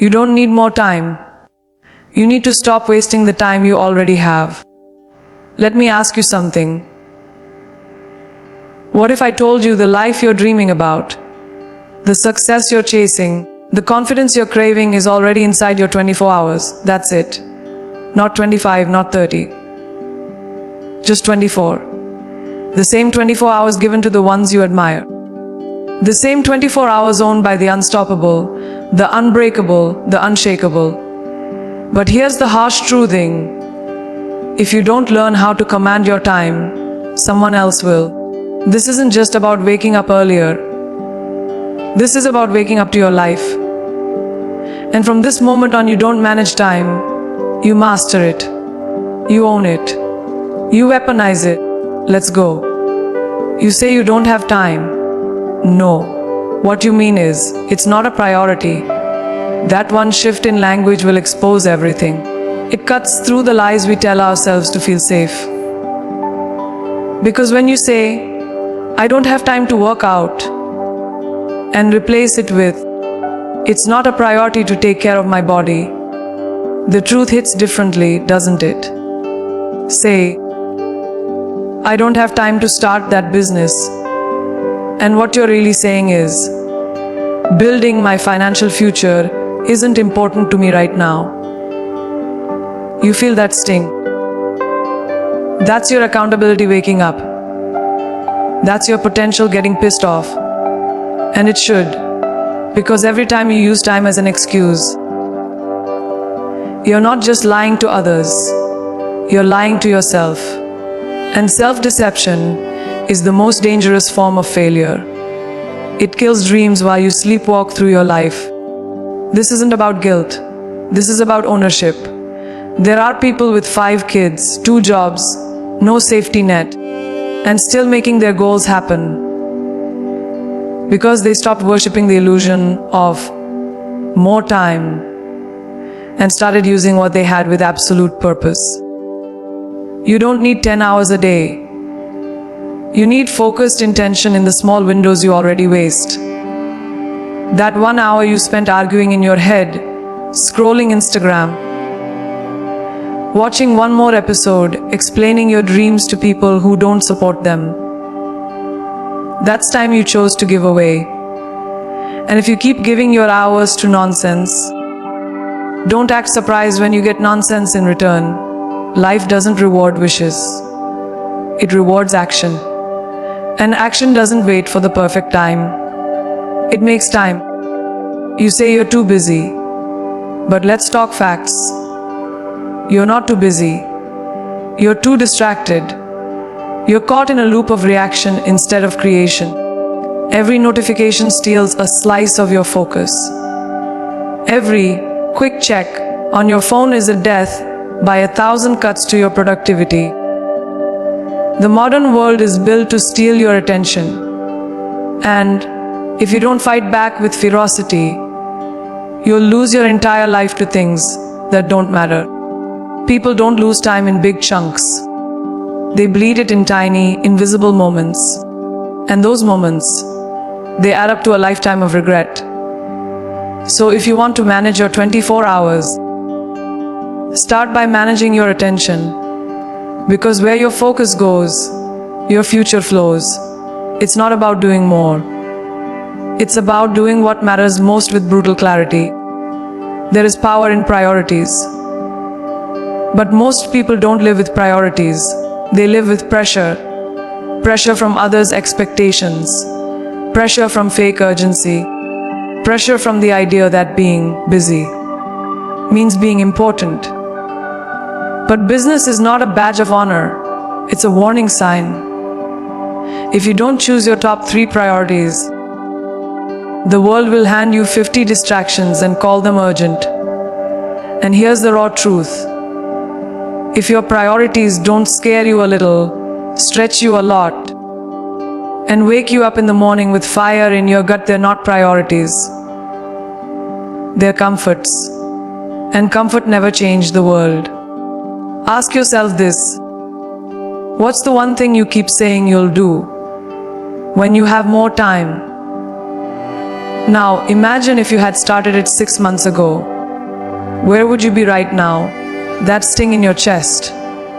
You don't need more time. You need to stop wasting the time you already have. Let me ask you something. What if I told you the life you're dreaming about, the success you're chasing, the confidence you're craving is already inside your 24 hours? That's it. Not 25, not 30. Just 24. The same 24 hours given to the ones you admire. The same 24 hours owned by the unstoppable, the unbreakable, the unshakable. But here's the harsh truthing. If you don't learn how to command your time, someone else will. This isn't just about waking up earlier. This is about waking up to your life. And from this moment on, you don't manage time. You master it. You own it. You weaponize it. Let's go. You say you don't have time. No. What you mean is, it's not a priority. That one shift in language will expose everything. It cuts through the lies we tell ourselves to feel safe. Because when you say, I don't have time to work out, and replace it with, it's not a priority to take care of my body, the truth hits differently, doesn't it? Say, I don't have time to start that business. And what you're really saying is, building my financial future isn't important to me right now. You feel that sting. That's your accountability waking up. That's your potential getting pissed off. And it should. Because every time you use time as an excuse, you're not just lying to others, you're lying to yourself. And self-deception is the most dangerous form of failure. It kills dreams while you sleepwalk through your life. This isn't about guilt. This is about ownership. There are people with 5 kids, 2 jobs, no safety net, and still making their goals happen because they stopped worshipping the illusion of more time and started using what they had with absolute purpose. You don't need 10 hours a day. You need focused intention in the small windows you already waste. That 1 hour you spent arguing in your head, scrolling Instagram, watching one more episode, explaining your dreams to people who don't support them. That's time you chose to give away. And if you keep giving your hours to nonsense, don't act surprised when you get nonsense in return. Life doesn't reward wishes. It rewards action. And action doesn't wait for the perfect time. It makes time. You say you're too busy. But let's talk facts. You're not too busy. You're too distracted. You're caught in a loop of reaction instead of creation. Every notification steals a slice of your focus. Every quick check on your phone is a death by 1,000 cuts to your productivity. The modern world is built to steal your attention. And if you don't fight back with ferocity, you'll lose your entire life to things that don't matter. People don't lose time in big chunks. They bleed it in tiny, invisible moments. And those moments, they add up to a lifetime of regret. So if you want to manage your 24 hours, start by managing your attention. Because where your focus goes, your future flows. It's not about doing more. It's about doing what matters most with brutal clarity. There is power in priorities. But most people don't live with priorities. They live with pressure. Pressure from others' expectations. Pressure from fake urgency. Pressure from the idea that being busy means being important. But business is not a badge of honor. It's a warning sign. If you don't choose your top 3 priorities, the world will hand you 50 distractions and call them urgent. And here's the raw truth. If your priorities don't scare you a little, stretch you a lot, and wake you up in the morning with fire in your gut, they're not priorities. They're comforts. And comfort never changed the world. Ask yourself this. What's the one thing you keep saying you'll do when you have more time? Now, imagine if you had started it 6 months ago. where would you be right now? That sting in your chest,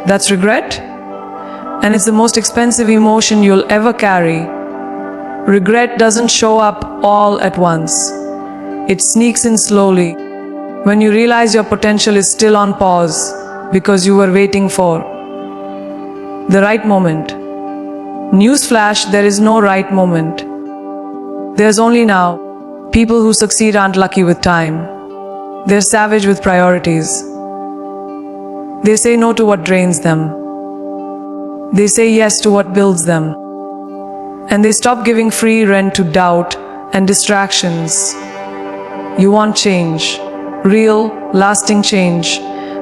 that's regret? And it's the most expensive emotion you'll ever carry. Regret doesn't show up all at once. It sneaks in slowly, when you realize your potential is still on pause because you were waiting for the right moment. Newsflash, there is no right moment. There's only now. People who succeed aren't lucky with time. They're savage with priorities. They say no to what drains them. They say yes to what builds them. And they stop giving free rent to doubt and distractions. You want change, real, lasting change.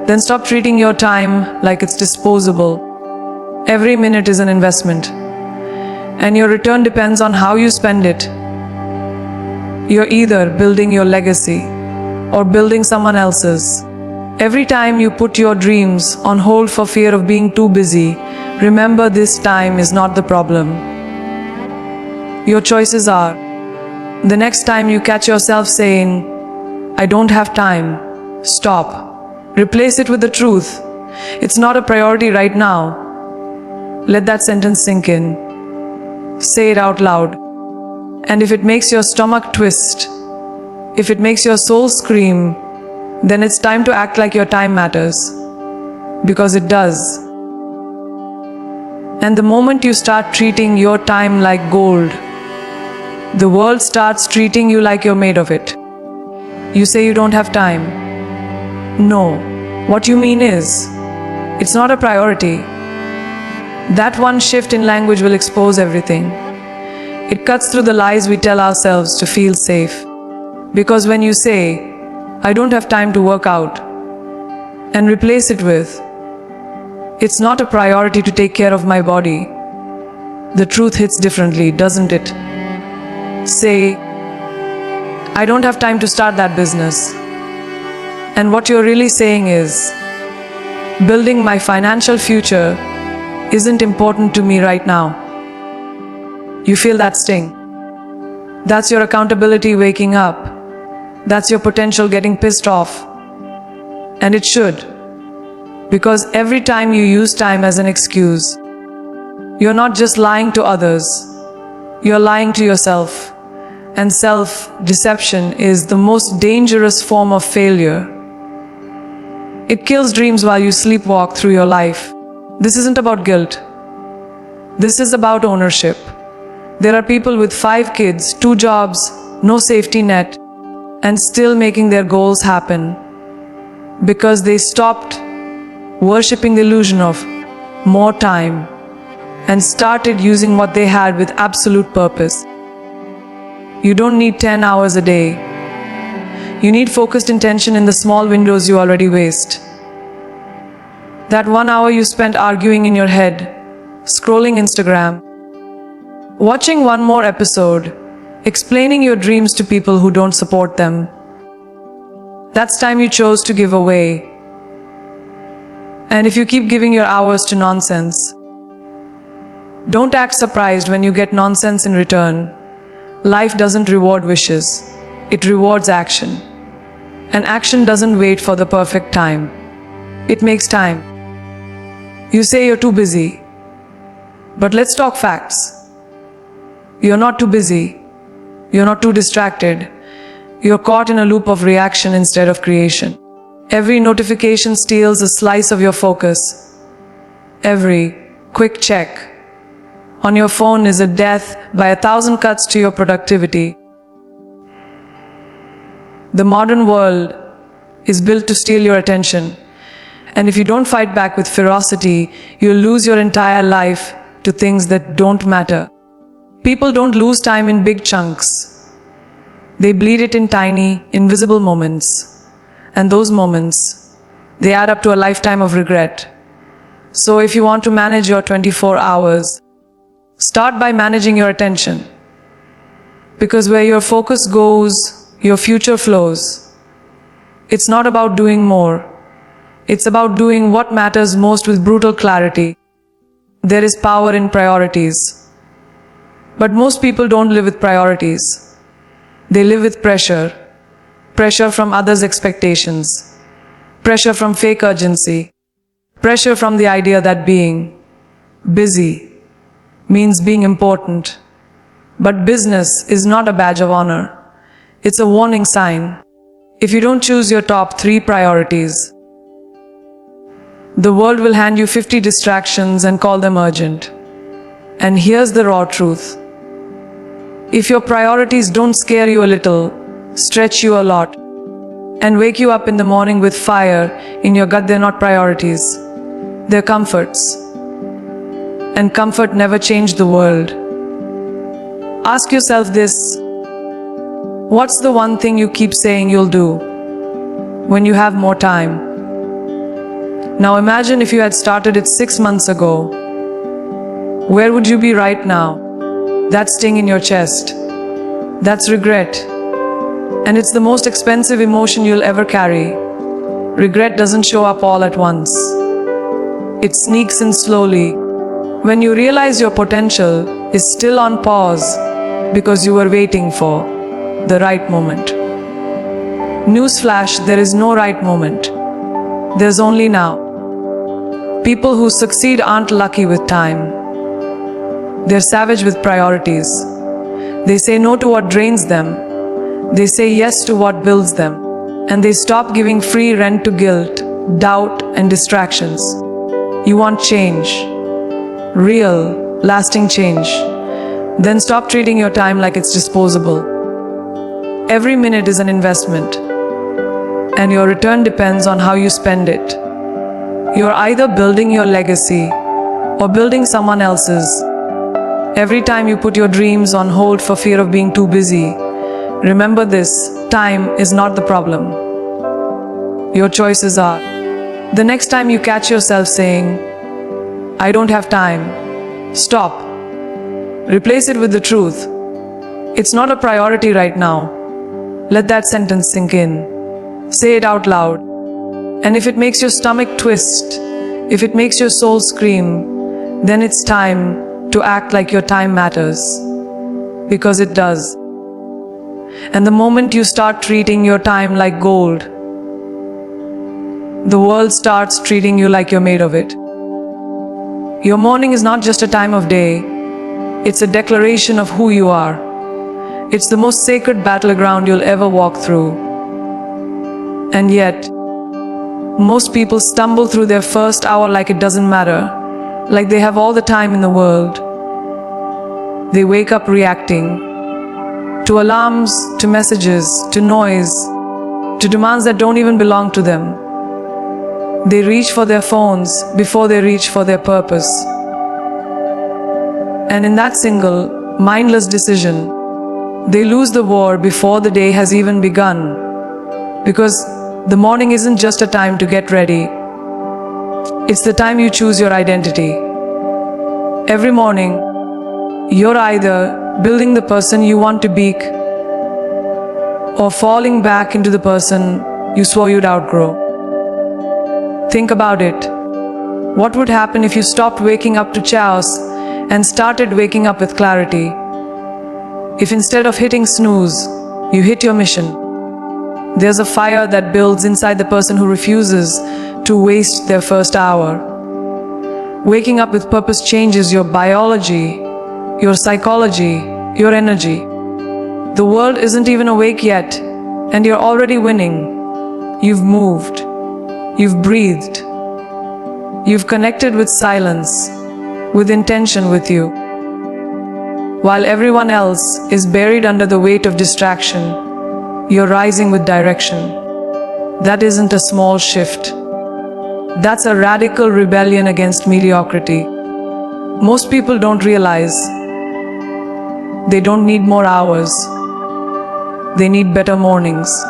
Then stop treating your time like it's disposable. Every minute is an investment, and your return depends on how you spend it. You're either building your legacy or building someone else's. Every time you put your dreams on hold for fear of being too busy, remember this time is not the problem. Your choices are. The next time you catch yourself saying, "I don't have time," stop. Replace it with the truth. It's not a priority right now. Let that sentence sink in. Say it out loud. And if it makes your stomach twist, if it makes your soul scream, then it's time to act like your time matters. Because it does. And the moment you start treating your time like gold, the world starts treating you like you're made of it. You say you don't have time. No, what you mean is, it's not a priority. That one shift in language will expose everything. It cuts through the lies we tell ourselves to feel safe. Because when you say, "I don't have time to work out," and replace it with, "It's not a priority to take care of my body," the truth hits differently, doesn't it? Say, "I don't have time to start that business." And what you're really saying is, "Building my financial future isn't important to me right now." You feel that sting? That's your accountability waking up. That's your potential getting pissed off. And it should. Because every time you use time as an excuse, you're not just lying to others, you're lying to yourself. And self-deception is the most dangerous form of failure. It kills dreams while you sleepwalk through your life. This isn't about guilt. This is about ownership. There are people with 5 kids, 2 jobs, no safety net, and still making their goals happen because they stopped worshipping the illusion of more time and started using what they had with absolute purpose. You don't need 10 hours a day. You need focused intention in the small windows you already waste. That 1 hour you spent arguing in your head, scrolling Instagram, watching one more episode, explaining your dreams to people who don't support them. That's time you chose to give away. And if you keep giving your hours to nonsense, don't act surprised when you get nonsense in return. Life doesn't reward wishes, it rewards action. And action doesn't wait for the perfect time. It makes time. You say you're too busy. But let's talk facts. You're not too busy. You're not too distracted. You're caught in a loop of reaction instead of creation. Every notification steals a slice of your focus. Every quick check on your phone is a death by 1,000 cuts to your productivity. The modern world is built to steal your attention. And if you don't fight back with ferocity, you'll lose your entire life to things that don't matter. People don't lose time in big chunks. They bleed it in tiny, invisible moments. And those moments, they add up to a lifetime of regret. So if you want to manage your 24 hours, start by managing your attention. Because where your focus goes, your future flows. It's not about doing more. It's about doing what matters most with brutal clarity. There is power in priorities. But most people don't live with priorities. They live with pressure. Pressure from others' expectations. pressure from fake urgency, pressure from the idea that being busy means being important. But business is not a badge of honor. It's a warning sign. If you don't choose your top 3 priorities, the world will hand you 50 distractions and call them urgent. And here's the raw truth. If your priorities don't scare you a little, stretch you a lot, and wake you up in the morning with fire in your gut, they're not priorities. They're comforts. And comfort never changed the world. Ask yourself this. What's the one thing you keep saying you'll do when you have more time? Now imagine if you had started it 6 months ago. Where would you be right now? That sting in your chest. That's regret. And it's the most expensive emotion you'll ever carry. Regret doesn't show up all at once. It sneaks in slowly. When you realize your potential is still on pause because you were waiting for the right moment. Newsflash, there is no right moment. There's only now. People who succeed aren't lucky with time. They're savage with priorities. They say no to what drains them. They say yes to what builds them. And they stop giving free rent to guilt, doubt, and distractions. You want change. Real, lasting change. Then stop treating your time like it's disposable. Every minute is an investment, and your return depends on how you spend it. You're either building your legacy or building someone else's. Every time you put your dreams on hold for fear of being too busy, remember this: time is not the problem. Your choices are. The next time you catch yourself saying, "I don't have time," stop. Replace it with the truth. It's not a priority right now. Let that sentence sink in. Say it out loud. And if it makes your stomach twist, if it makes your soul scream, then it's time to act like your time matters. Because it does. And the moment you start treating your time like gold, the world starts treating you like you're made of it. Your morning is not just a time of day, it's a declaration of who you are. It's the most sacred battleground you'll ever walk through. And yet, most people stumble through their first hour like it doesn't matter, like they have all the time in the world. They wake up reacting to alarms, to messages, to noise, to demands that don't even belong to them. They reach for their phones before they reach for their purpose. And in that single, mindless decision, they lose the war before the day has even begun. Because the morning isn't just a time to get ready. It's the time you choose your identity. Every morning, you're either building the person you want to be or falling back into the person you swore you'd outgrow. Think about it. What would happen if you stopped waking up to chaos and started waking up with clarity? If instead of hitting snooze, you hit your mission. There's a fire that builds inside the person who refuses to waste their first hour. Waking up with purpose changes your biology, your psychology, your energy. The world isn't even awake yet, and you're already winning. You've moved. You've breathed. You've connected with silence, with intention with you. While everyone else is buried under the weight of distraction, you're rising with direction. That isn't a small shift. That's a radical rebellion against mediocrity. Most people don't realize they don't need more hours. They need better mornings.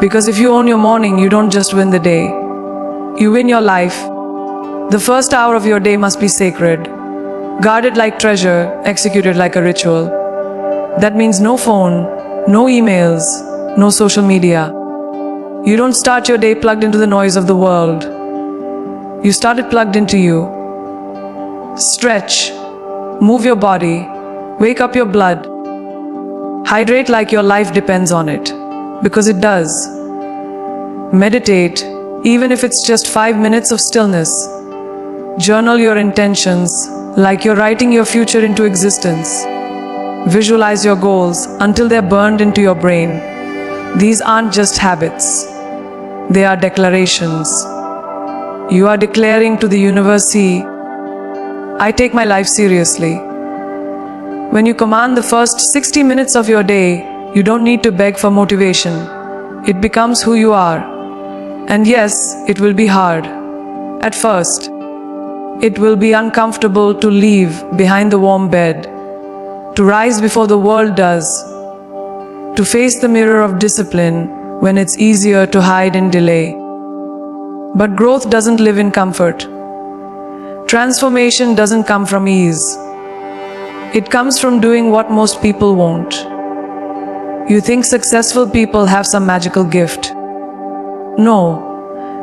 Because if you own your morning, you don't just win the day. You win your life. The first hour of your day must be sacred. Guarded like treasure, executed like a ritual. That means no phone, no emails, no social media. You don't start your day plugged into the noise of the world. You start it plugged into you. Stretch, move your body, wake up your blood. Hydrate like your life depends on it, because it does. Meditate, even if it's just 5 minutes of stillness. Journal your intentions, like you're writing your future into existence. Visualize your goals until they're burned into your brain. These aren't just habits, they are declarations. You are declaring to the universe, "See, I take my life seriously." When you command the first 60 minutes of your day, you don't need to beg for motivation. It becomes who you are. And yes, it will be hard. At first, it will be uncomfortable to leave behind the warm bed, to rise before the world does, to face the mirror of discipline when it's easier to hide and delay. But growth doesn't live in comfort. Transformation doesn't come from ease. It comes from doing what most people won't. You think successful people have some magical gift. No,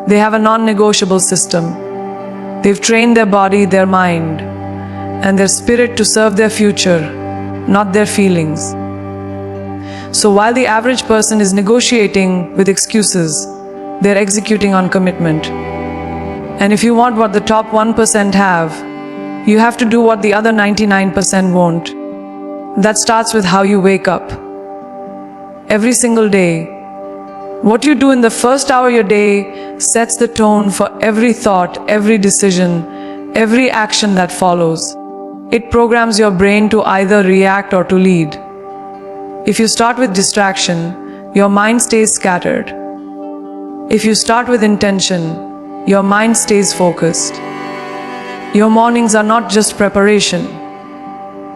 they have a non-negotiable system. They've trained their body, their mind, and their spirit to serve their future, not their feelings. So while the average person is negotiating with excuses, they're executing on commitment. And if you want what the top 1% have, you have to do what the other 99% won't. That starts with how you wake up. Every single day, what you do in the first hour of your day sets the tone for every thought, every decision, every action that follows. It programs your brain to either react or to lead. If you start with distraction, your mind stays scattered. If you start with intention, your mind stays focused. Your mornings are not just preparation,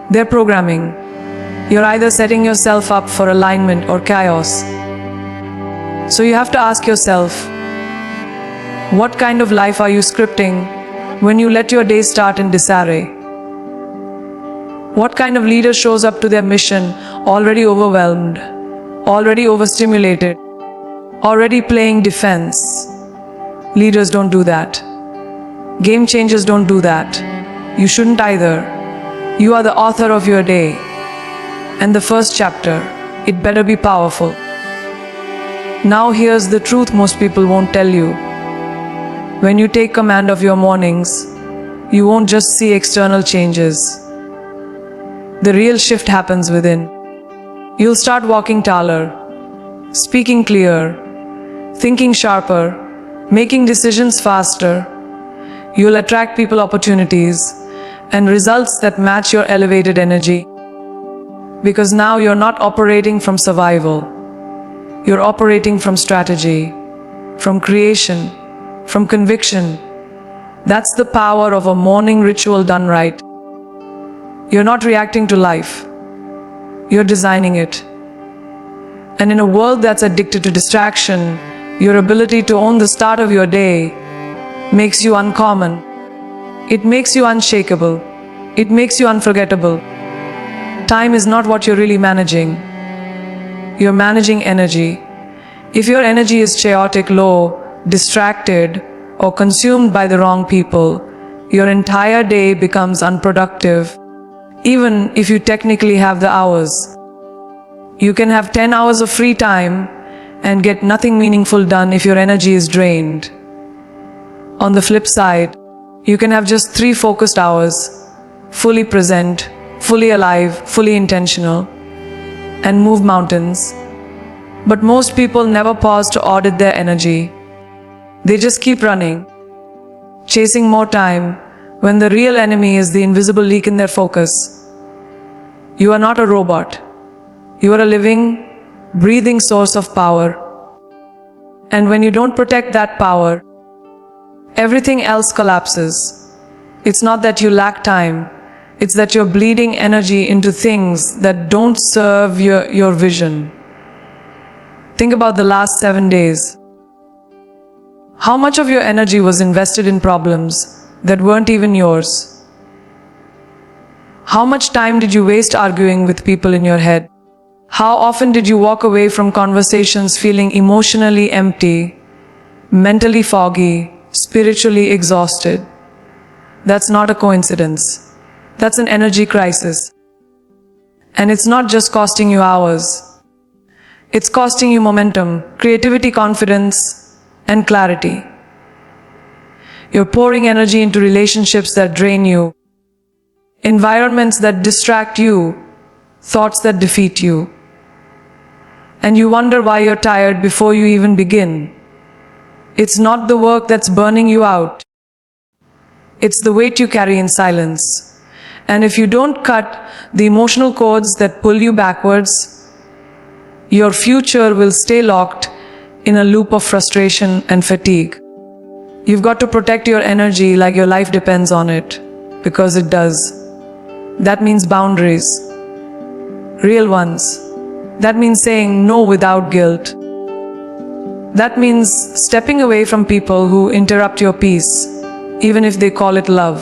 they're programming. You're either setting yourself up for alignment or chaos. So you have to ask yourself, what kind of life are you scripting when you let your day start in disarray? What kind of leader shows up to their mission already overwhelmed, already overstimulated, already playing defense? Leaders don't do that. Game changers don't do that. You shouldn't either. You are the author of your day. And the first chapter, it better be powerful. Now here's the truth most people won't tell you. When you take command of your mornings, you won't just see external changes. The real shift happens within. You'll start walking taller, speaking clear, thinking sharper, making decisions faster. You'll attract people, opportunities, and results that match your elevated energy. Because now you're not operating from survival. You're operating from strategy, from creation, from conviction. That's the power of a morning ritual done right. You're not reacting to life. You're designing it. And in a world that's addicted to distraction, your ability to own the start of your day makes you uncommon. It makes you unshakable. It makes you unforgettable. Time is not what you're really managing. You're managing energy. If your energy is chaotic, low, distracted, or consumed by the wrong people, your entire day becomes unproductive, even if you technically have the hours. You can have 10 hours of free time and get nothing meaningful done if your energy is drained. On the flip side, you can have just 3 focused hours, fully present, fully alive, fully intentional, and move mountains. But most people never pause to audit their energy. They just keep running, chasing more time, when the real enemy is the invisible leak in their focus. You are not a robot. You are a living, breathing source of power. And when you don't protect that power, everything else collapses. It's not that you lack time, it's that you're bleeding energy into things that don't serve your vision. Think about the last 7 days. How much of your energy was invested in problems that weren't even yours? How much time did you waste arguing with people in your head? How often did you walk away from conversations feeling emotionally empty, mentally foggy, spiritually exhausted? That's not a coincidence. That's an energy crisis. And it's not just costing you hours. It's costing you momentum, creativity, confidence, and clarity. You're pouring energy into relationships that drain you, environments that distract you, thoughts that defeat you. And you wonder why you're tired before you even begin. It's not the work that's burning you out. It's the weight you carry in silence. And if you don't cut the emotional cords that pull you backwards, your future will stay locked in a loop of frustration and fatigue. You've got to protect your energy like your life depends on it, because it does. That means boundaries. Real ones. That means saying no without guilt. That means stepping away from people who interrupt your peace, even if they call it love.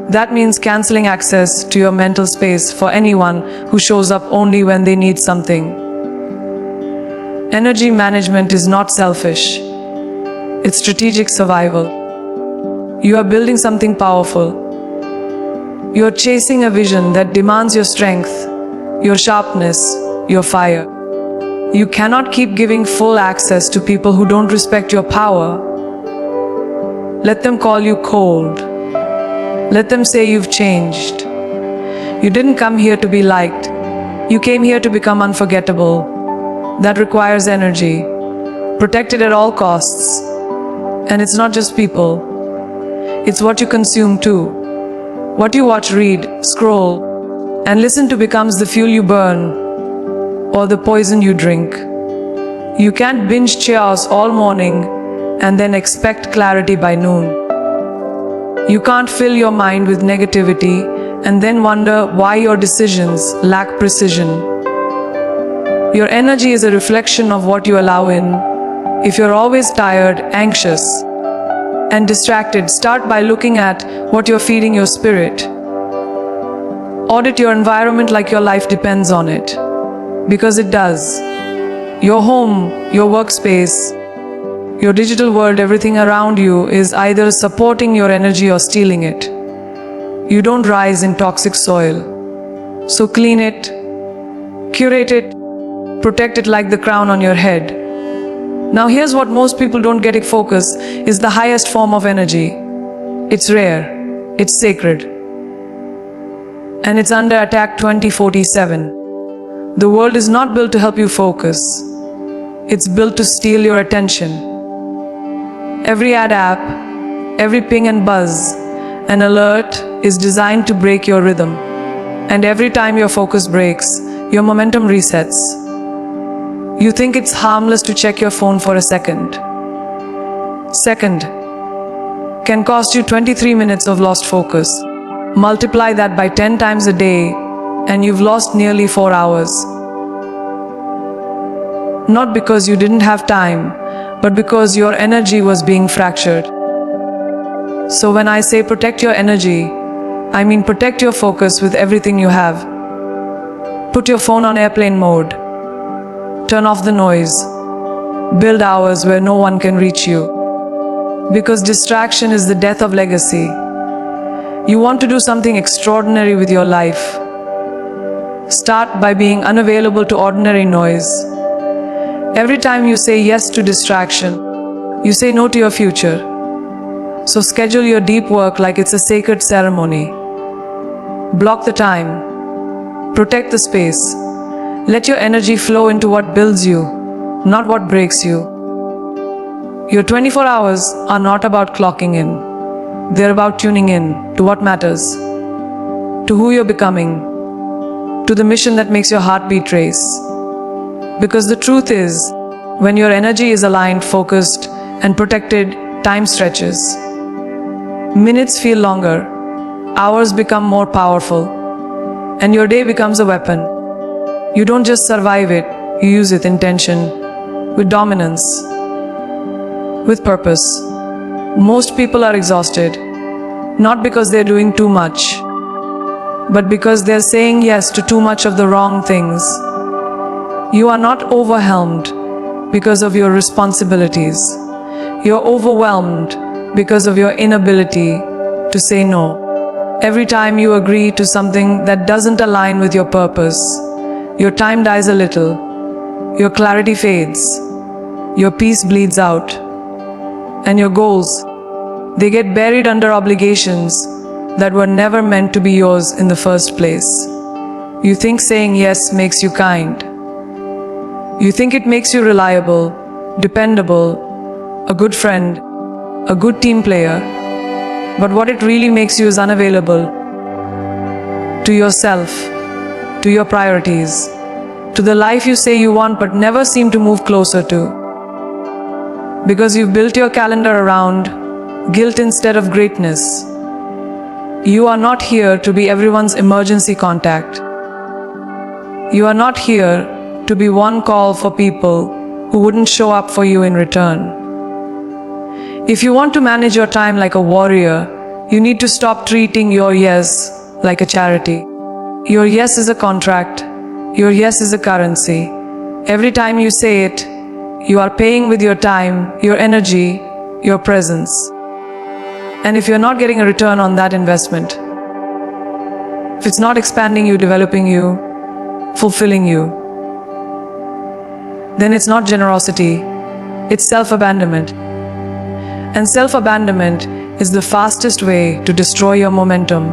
That means canceling access to your mental space for anyone who shows up only when they need something. Energy management is not selfish. It's strategic survival. You are building something powerful. You are chasing a vision that demands your strength, your sharpness, your fire. You cannot keep giving full access to people who don't respect your power. Let them call you cold. Let them say you've changed. You didn't come here to be liked. You came here to become unforgettable. That requires energy. Protect it at all costs. And it's not just people. It's what you consume too. What you watch, read, scroll, and listen to becomes the fuel you burn, or the poison you drink. You can't binge chaos all morning and then expect clarity by noon. You can't fill your mind with negativity and then wonder why your decisions lack precision. Your energy is a reflection of what you allow in. If you're always tired, anxious, and distracted, start by looking at what you're feeding your spirit. Audit your environment like your life depends on it. Because it does. Your home, your workspace, your digital world, everything around you is either supporting your energy or stealing it. You don't rise in toxic soil. So clean it, curate it, protect it like the crown on your head. Now here's what most people don't get: focus is the highest form of energy. It's rare, it's sacred, and it's under attack 24/7. The world is not built to help you focus. It's built to steal your attention. Every ad app, every ping and buzz, an alert is designed to break your rhythm. And every time your focus breaks, your momentum resets. You think it's harmless to check your phone for a second. Second can cost you 23 minutes of lost focus. Multiply that by 10 times a day, and you've lost nearly 4 hours. Not because you didn't have time, but because your energy was being fractured. So when I say protect your energy, I mean protect your focus with everything you have. Put your phone on airplane mode. Turn off the noise. Build hours where no one can reach you. Because distraction is the death of legacy. You want to do something extraordinary with your life. Start by being unavailable to ordinary noise. Every time you say yes to distraction, you say no to your future. So schedule your deep work like it's a sacred ceremony. Block the time. Protect the space. Let your energy flow into what builds you, not what breaks you. Your 24 hours are not about clocking in. They're about tuning in to what matters, to who you're becoming, to the mission that makes your heartbeat race. Because the truth is, when your energy is aligned, focused, and protected, time stretches. Minutes feel longer, hours become more powerful, and your day becomes a weapon. You don't just survive it, you use it with intention, with dominance, with purpose. Most people are exhausted, not because they're doing too much, but because they're saying yes to too much of the wrong things. You are not overwhelmed because of your responsibilities. You're overwhelmed because of your inability to say no. Every time you agree to something that doesn't align with your purpose, your time dies a little, your clarity fades, your peace bleeds out, and your goals, They get buried under obligations that were never meant to be yours in the first place. You think saying yes makes you kind. You think it makes you reliable, dependable, a good friend, a good team player. But what it really makes you is unavailable to yourself, to your priorities, to the life you say you want but never seem to move closer to. Because you've built your calendar around guilt instead of greatness. You are not here to be everyone's emergency contact. You are not here to be one call for people who wouldn't show up for you in return. If you want to manage your time like a warrior, you need to stop treating your yes like a charity. Your yes is a contract. Your yes is a currency. Every time you say it, you are paying with your time, your energy, your presence. And if you're not getting a return on that investment, if it's not expanding you, developing you, fulfilling you, then it's not generosity, it's self-abandonment. And self-abandonment is the fastest way to destroy your momentum.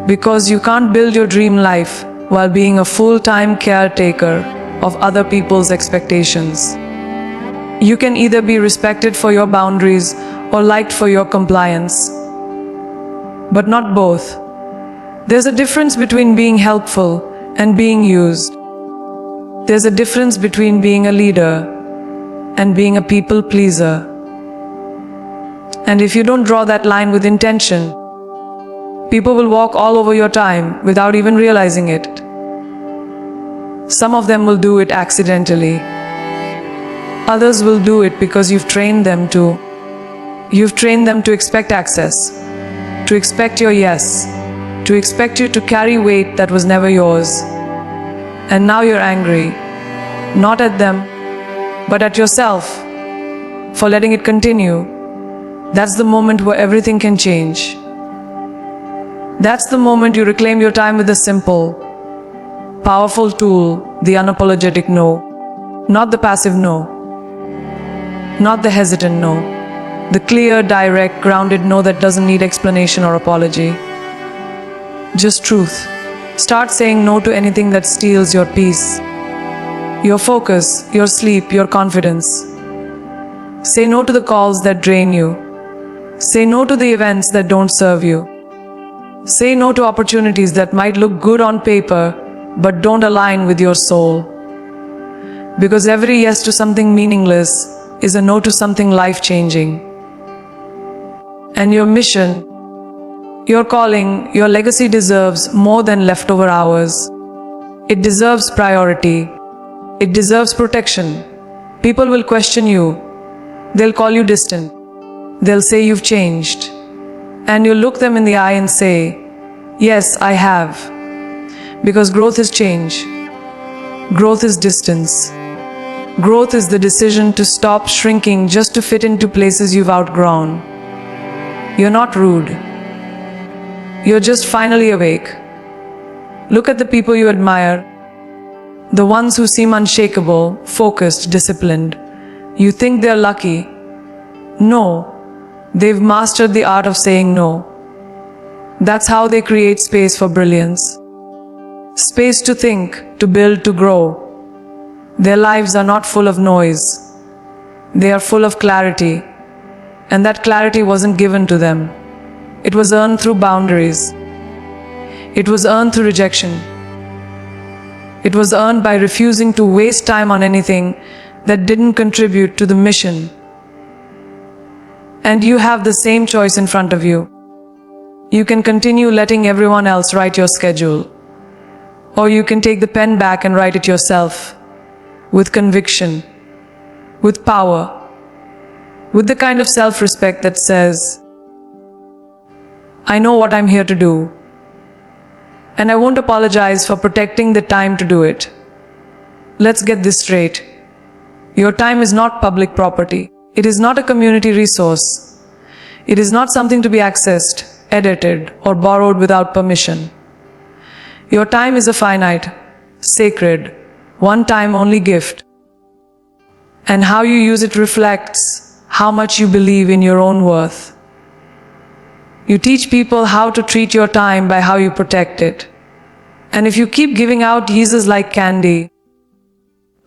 Because you can't build your dream life while being a full-time caretaker of other people's expectations. You can either be respected for your boundaries or liked for your compliance, but not both. There's a difference between being helpful and being used. There's a difference between being a leader and being a people pleaser. And if you don't draw that line with intention, people will walk all over your time without even realizing it. Some of them will do it accidentally. Others will do it because you've trained them to. You've trained them to expect access, to expect your yes, to expect you to carry weight that was never yours. And now you're angry, not at them, but at yourself for letting it continue. That's the moment where everything can change. That's the moment you reclaim your time with a simple, powerful tool, the unapologetic no. Not the passive no. Not the hesitant no. The clear, direct, grounded no that doesn't need explanation or apology. Just truth. Start saying no to anything that steals your peace, your focus, your sleep, your confidence. Say no to the calls that drain you. Say no to the events that don't serve you. Say no to opportunities that might look good on paper but don't align with your soul. Because every yes to something meaningless is a no to something life-changing. And your mission, your calling, your legacy deserves more than leftover hours. It deserves priority. It deserves protection. People will question you. They'll call you distant. They'll say you've changed. And you'll look them in the eye and say, yes, I have. Because growth is change. Growth is distance. Growth is the decision to stop shrinking just to fit into places you've outgrown. You're not rude. You're just finally awake. Look at the people you admire, the ones who seem unshakable, focused, disciplined. You think they're lucky. No, they've mastered the art of saying no. That's how they create space for brilliance. Space to think, to build, to grow. Their lives are not full of noise. They are full of clarity. And that clarity wasn't given to them. It was earned through boundaries. It was earned through rejection. It was earned by refusing to waste time on anything that didn't contribute to the mission. And you have the same choice in front of you. You can continue letting everyone else write your schedule. Or you can take the pen back and write it yourself. With conviction. With power. With the kind of self-respect that says, I know what I'm here to do, and I won't apologize for protecting the time to do it. Let's get this straight. Your time is not public property. It is not a community resource. It is not something to be accessed, edited, or borrowed without permission. Your time is a finite, sacred, one-time only gift. And how you use it reflects how much you believe in your own worth. You teach people how to treat your time by how you protect it. And if you keep giving out yeses like candy,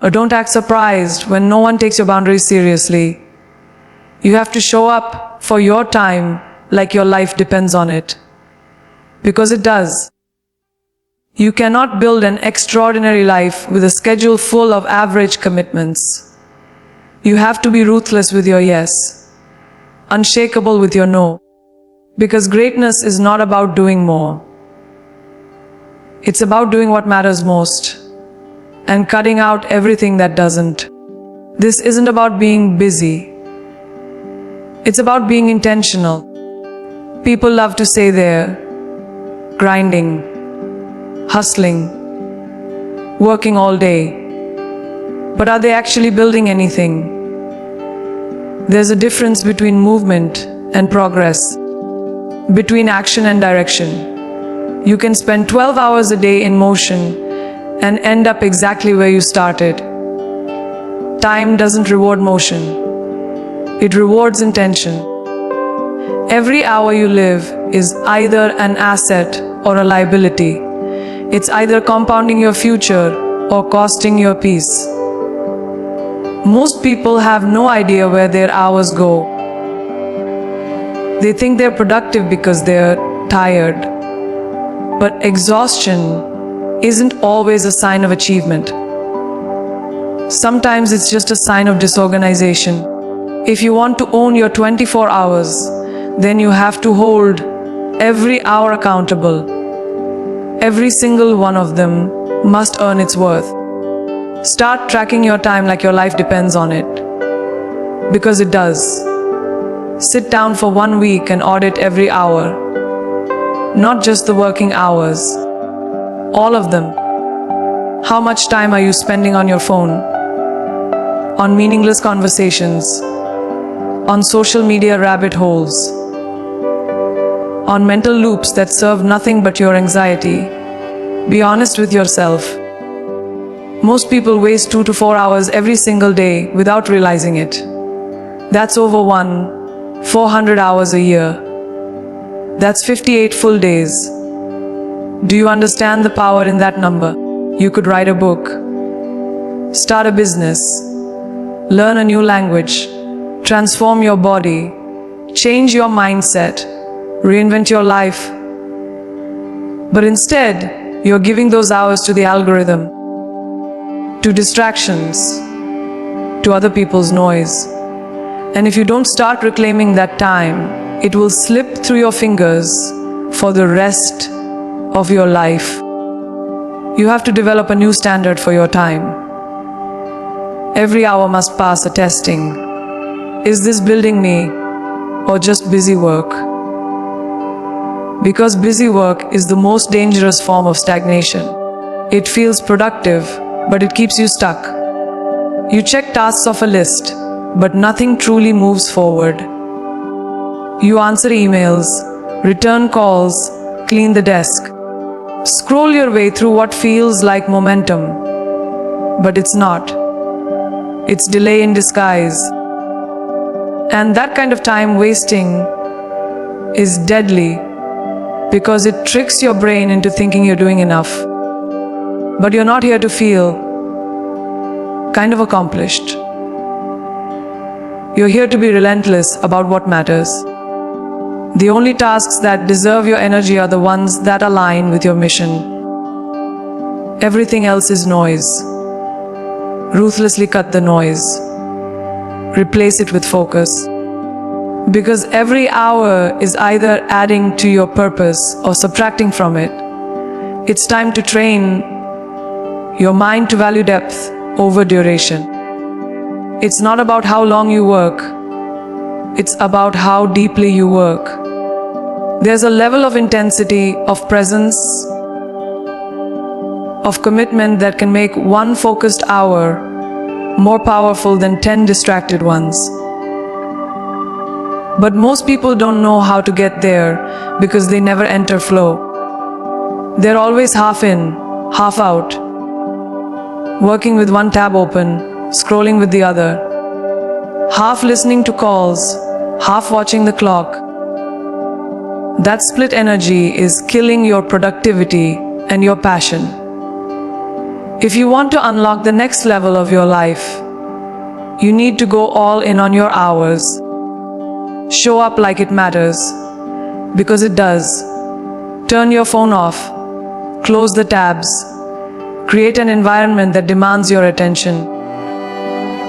or don't act surprised when no one takes your boundaries seriously, you have to show up for your time like your life depends on it. Because it does. You cannot build an extraordinary life with a schedule full of average commitments. You have to be ruthless with your yes, unshakable with your no. Because greatness is not about doing more. It's about doing what matters most and cutting out everything that doesn't. This isn't about being busy. It's about being intentional. People love to say they're grinding, hustling, working all day. But are they actually building anything? There's a difference between movement and progress, between action and direction. You can spend 12 hours a day in motion and end up exactly where you started. Time doesn't reward motion. It rewards intention. Every hour you live is either an asset or a liability. It's either compounding your future or costing your peace. Most people have no idea where their hours go. They think they're productive because they're tired. But exhaustion isn't always a sign of achievement. Sometimes it's just a sign of disorganization. If you want to own your 24 hours, then you have to hold every hour accountable. Every single one of them must earn its worth. Start tracking your time like your life depends on it. Because it does. Sit down for 1 week and audit every hour. Not just the working hours. All of them. How much time are you spending on your phone? On meaningless conversations? On social media rabbit holes? On mental loops that serve nothing but your anxiety? Be honest with yourself. Most people waste 2 to 4 hours every single day without realizing it. That's over 400 hours a year. That's 58 full days. Do you understand the power in that number? You could write a book, start a business, learn a new language, transform your body, change your mindset, reinvent your life. But instead, you're giving those hours to the algorithm, to distractions, to other people's noise. And if you don't start reclaiming that time, it will slip through your fingers for the rest of your life. You have to develop a new standard for your time. Every hour must pass a testing. Is this building me or just busy work? Because busy work is the most dangerous form of stagnation. It feels productive, but it keeps you stuck. You check tasks off a list, but nothing truly moves forward. You answer emails, return calls, clean the desk. Scroll your way through what feels like momentum, but it's not. It's delay in disguise. And that kind of time wasting is deadly because it tricks your brain into thinking you're doing enough. But you're not here to feel kind of accomplished. You're here to be relentless about what matters. The only tasks that deserve your energy are the ones that align with your mission. Everything else is noise. Ruthlessly cut the noise. Replace it with focus. Because every hour is either adding to your purpose or subtracting from it. It's time to train your mind to value depth over duration. It's not about how long you work. It's about how deeply you work. There's a level of intensity, of presence, of commitment that can make one focused hour more powerful than 10 distracted ones. But most people don't know how to get there because they never enter flow. They're always half in, half out, working with one tab open, scrolling with the other, half listening to calls, half watching the clock. That split energy is killing your productivity and your passion. If you want to unlock the next level of your life, you need to go all in on your hours. Show up like it matters, because it does. Turn your phone off, close the tabs, create an environment that demands your attention.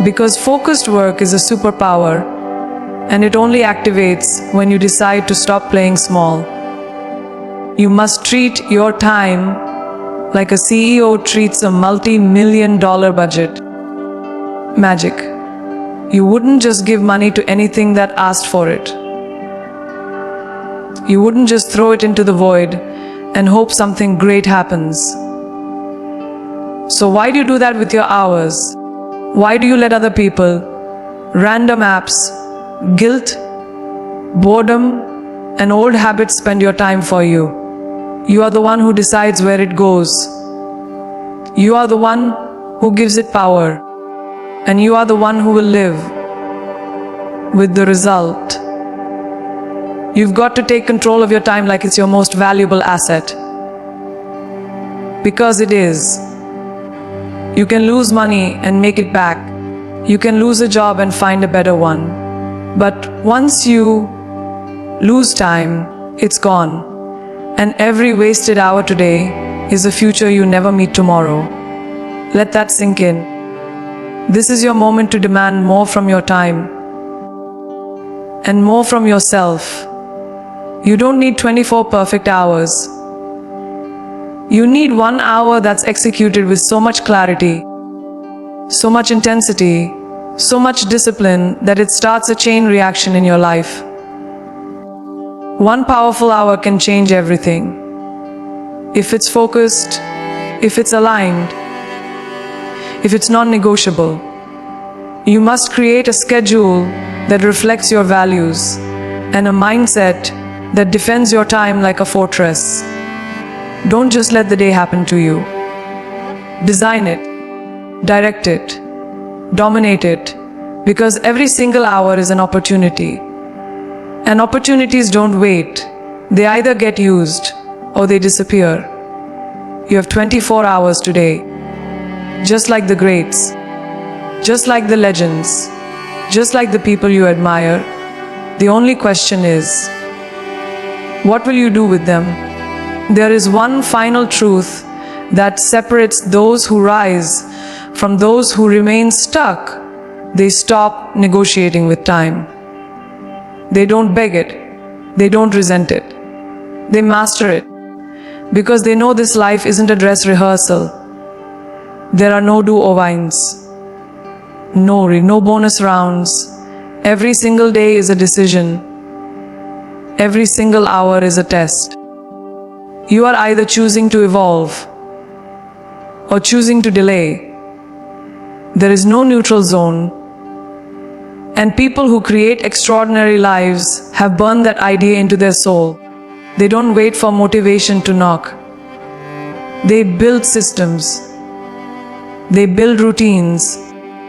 Because focused work is a superpower, and it only activates when you decide to stop playing small. You must treat your time like a CEO treats a multi-million-dollar budget. Magic. You wouldn't just give money to anything that asked for it. You wouldn't just throw it into the void and hope something great happens. So why do you do that with your hours? Why do you let other people, random apps, guilt, boredom, and old habits spend your time for you? You are the one who decides where it goes. You are the one who gives it power. And you are the one who will live with the result. You've got to take control of your time like it's your most valuable asset. Because it is. You can lose money and make it back. You can lose a job and find a better one. But once you lose time, it's gone. And every wasted hour today is a future you never meet tomorrow. Let that sink in. This is your moment to demand more from your time and more from yourself. You don't need 24 perfect hours. You need 1 hour that's executed with so much clarity, so much intensity, so much discipline that it starts a chain reaction in your life. 1 powerful hour can change everything. If it's focused, if it's aligned, if it's non-negotiable. You must create a schedule that reflects your values and a mindset that defends your time like a fortress. Don't just let the day happen to you. Design it, direct it, dominate it, because every single hour is an opportunity. And opportunities don't wait. They either get used or they disappear. You have 24 hours today. Just like the greats, just like the legends, just like the people you admire, the only question is, what will you do with them? There is one final truth that separates those who rise from those who remain stuck. They stop negotiating with time. They don't beg it. They don't resent it. They master it. Because they know this life isn't a dress rehearsal. There are no do-overs, no bonus rounds. Every single day is a decision. Every single hour is a test. You are either choosing to evolve or choosing to delay. There is no neutral zone. And people who create extraordinary lives have burned that idea into their soul. They don't wait for motivation to knock. They build systems. They build routines.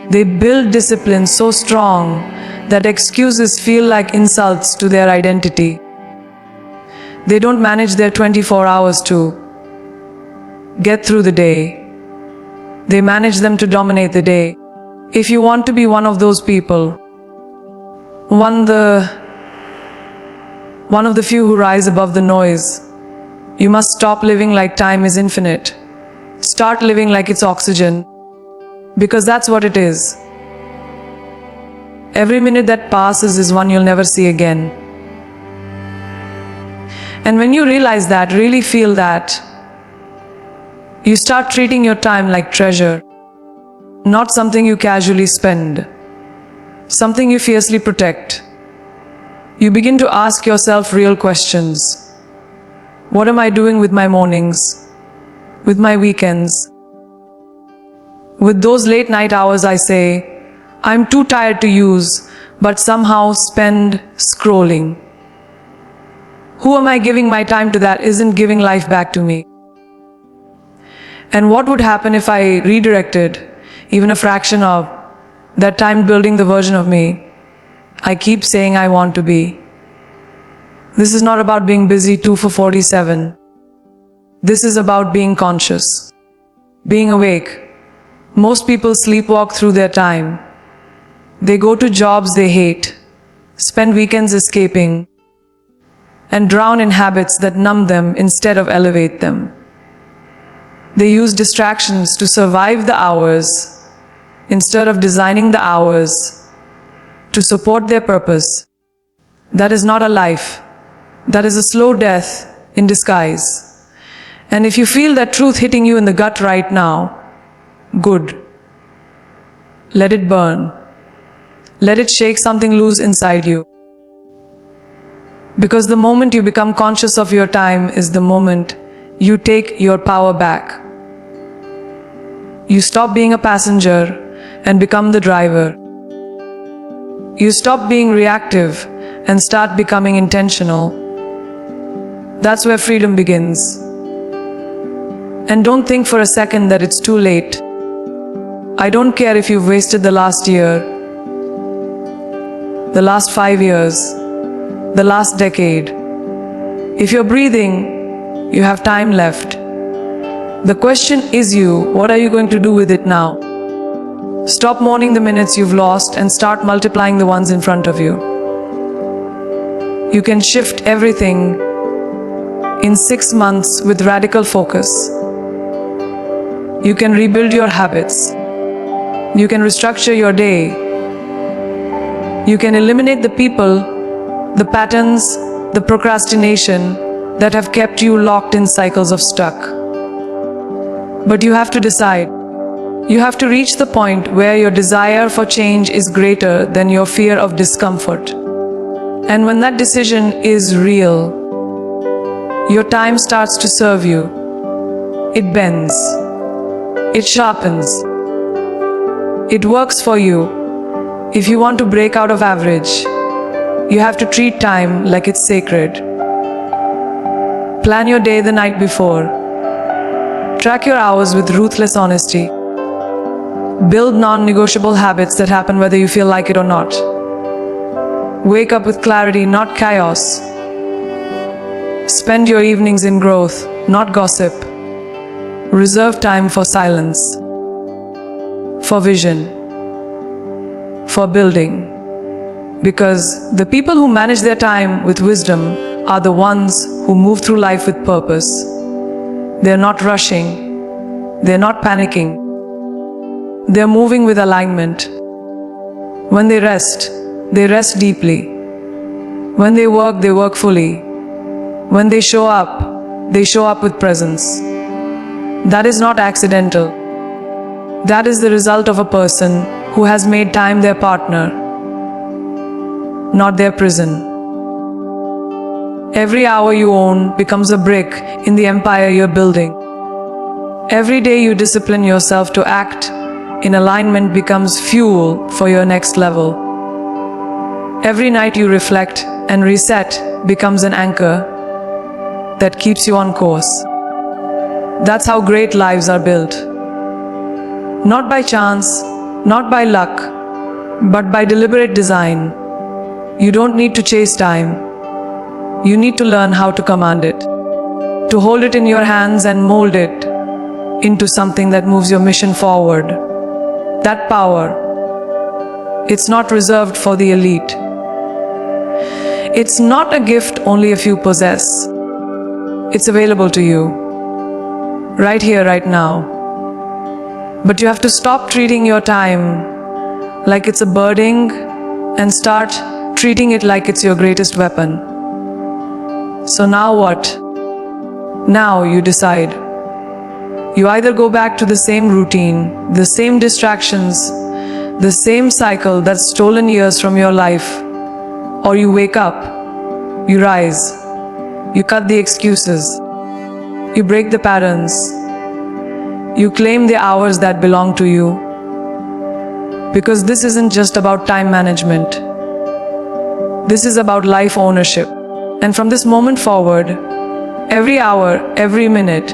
They build discipline so strong that excuses feel like insults to their identity. They don't manage their 24 hours to get through the day. They manage them to dominate the day. If you want to be one of those people, one of the few who rise above the noise, you must stop living like time is infinite. Start living like it's oxygen, because that's what it is. Every minute that passes is one you'll never see again. And when you realize that, really feel that, you start treating your time like treasure, not something you casually spend, something you fiercely protect. You begin to ask yourself real questions. What am I doing with my mornings? With my weekends? With those late night hours I say, I'm too tired to use, but somehow spend scrolling. Who am I giving my time to that isn't giving life back to me? And what would happen if I redirected even a fraction of That time building the version of me I keep saying I want to be. This is not about being busy 2 for 47. This is about being conscious, being awake. Most people sleepwalk through their time. They go to jobs they hate, spend weekends escaping, and drown in habits that numb them instead of elevate them. They use distractions to survive the hours instead of designing the hours to support their purpose. That is not a life. That is a slow death in disguise. And if you feel that truth hitting you in the gut right now, good. Let it burn. Let it shake something loose inside you. Because the moment you become conscious of your time is the moment you take your power back. You stop being a passenger and become the driver. You stop being reactive and start becoming intentional. That's where freedom begins. And don't think for a second that it's too late. I don't care if you've wasted the last year, the last 5 years, the last decade. If you're breathing, you have time left. The question is what are you going to do with it now? Stop mourning the minutes you've lost and start multiplying the ones in front of you. You can shift everything in 6 months with radical focus. You can rebuild your habits. You can restructure your day. You can eliminate the people, the patterns, the procrastination that have kept you locked in cycles of stuck. But you have to decide. You have to reach the point where your desire for change is greater than your fear of discomfort. And when that decision is real, your time starts to serve you. It bends. It sharpens. It works for you. If you want to break out of average, you have to treat time like it's sacred. Plan your day the night before. Track your hours with ruthless honesty. Build non-negotiable habits that happen whether you feel like it or not. Wake up with clarity, not chaos. Spend your evenings in growth, not gossip. Reserve time for silence, for vision, for building. Because the people who manage their time with wisdom are the ones who move through life with purpose. They're not rushing. They're not panicking. They're moving with alignment. When they rest deeply. When they work fully. When they show up with presence. That is not accidental. That is the result of a person who has made time their partner, not their prison. Every hour you own becomes a brick in the empire you're building. Every day you discipline yourself to act in alignment becomes fuel for your next level. Every night you reflect and reset becomes an anchor that keeps you on course. That's how great lives are built. Not by chance, not by luck, but by deliberate design. You don't need to chase time. You need to learn how to command it, to hold it in your hands and mold it into something that moves your mission forward. That power, it's not reserved for the elite. It's not a gift only a few possess. It's available to you, right here, right now. But you have to stop treating your time like it's a burden and start treating it like it's your greatest weapon. So now what? Now you decide. You either go back to the same routine, the same distractions, the same cycle that's stolen years from your life, or you wake up, you rise, you cut the excuses, you break the patterns, you claim the hours that belong to you. Because this isn't just about time management. This is about life ownership. And from this moment forward, every hour, every minute,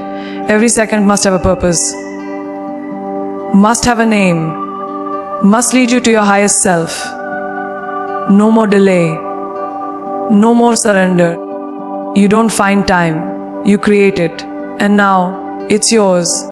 every second must have a purpose, must have a name, must lead you to your highest self. No more delay. No more surrender. You don't find time, you create it. And now, it's yours.